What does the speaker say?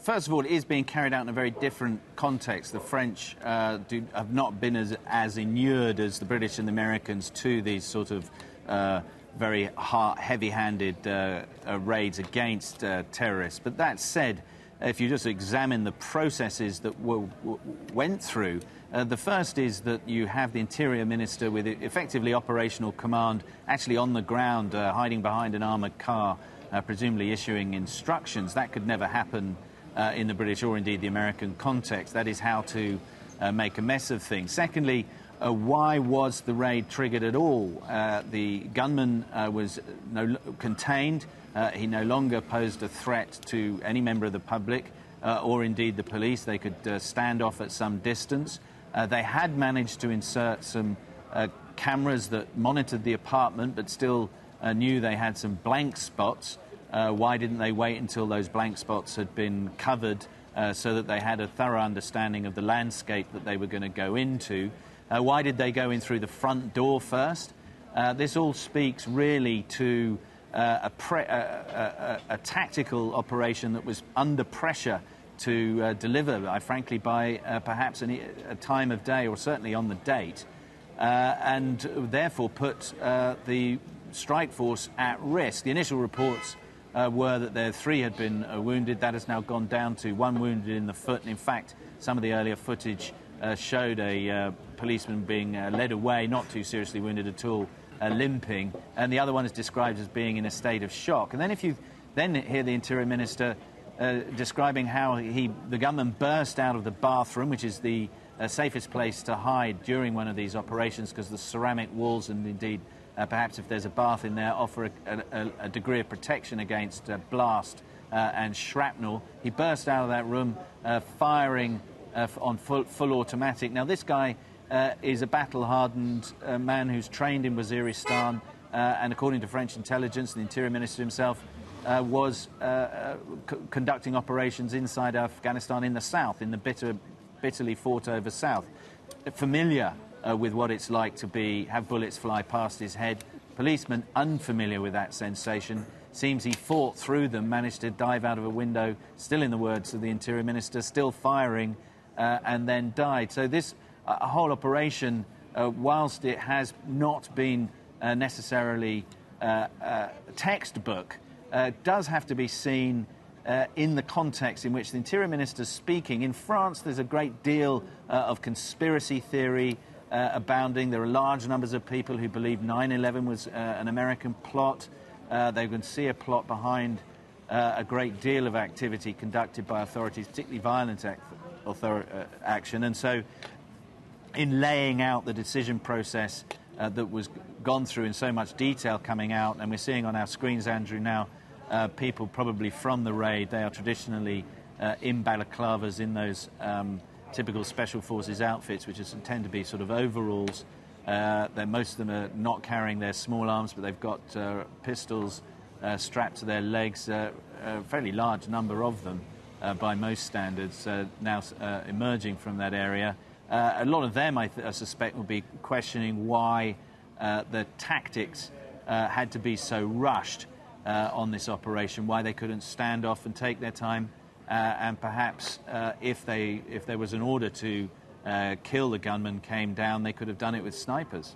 first of all, it is being carried out in a very different context. The French have not been as inured as the British and the Americans to these sort of very heavy-handed raids against terrorists. But that said, if you just examine the processes that went through, the first is that you have the Interior Minister with effectively operational command actually on the ground, hiding behind an armoured car, presumably issuing instructions. That could never happen in the British or indeed the American context. That is how to make a mess of things. Secondly, why was the raid triggered at all? The gunman was contained. He no longer posed a threat to any member of the public or indeed the police. They could stand off at some distance. They had managed to insert some cameras that monitored the apartment but still knew they had some blank spots. Why didn't they wait until those blank spots had been covered so that they had a thorough understanding of the landscape that they were going to go into? Why did they go in through the front door first? This all speaks really to a tactical operation that was under pressure to deliver, frankly, by perhaps a time of day or certainly on the date, and therefore put the strike force at risk. The initial reports were that there 3 had been wounded. That has now gone down to 1 wounded in the foot. And in fact, some of the earlier footage showed a policeman being led away, not too seriously wounded at all, limping. And the other one is described as being in a state of shock. And then if you then hear the Interior Minister describing how the gunman burst out of the bathroom, which is the safest place to hide during one of these operations because the ceramic walls and indeed perhaps if there's a bath in there offer a degree of protection against blast and shrapnel. He burst out of that room firing on full automatic. Now this guy is a battle-hardened man who's trained in Waziristan and according to French intelligence, the Interior Minister himself was conducting operations inside Afghanistan in the south, in the bitterly fought-over south. Familiar with what it's like to have bullets fly past his head. Policeman unfamiliar with that sensation. Seems he fought through them, managed to dive out of a window, still in the words of the Interior Minister, still firing, and then died. So this whole operation, whilst it has not been necessarily textbook, does have to be seen in the context in which the Interior Minister is speaking. In France, there's a great deal of conspiracy theory abounding. There are large numbers of people who believe 9/11 was an American plot. They can see a plot behind a great deal of activity conducted by authorities, particularly violent action. And so in laying out the decision process that was gone through in so much detail coming out, and we're seeing on our screens, Andrew, now people probably from the raid. They are traditionally in balaclavas, in those typical Special Forces outfits, which tend to be sort of overalls. Most of them are not carrying their small arms, but they've got pistols strapped to their legs, a fairly large number of them by most standards, now emerging from that area. A lot of them, I suspect, will be questioning why the tactics had to be so rushed on this operation, why they couldn't stand off and take their time, and perhaps if there was an order to kill the gunman came down, they could have done it with snipers.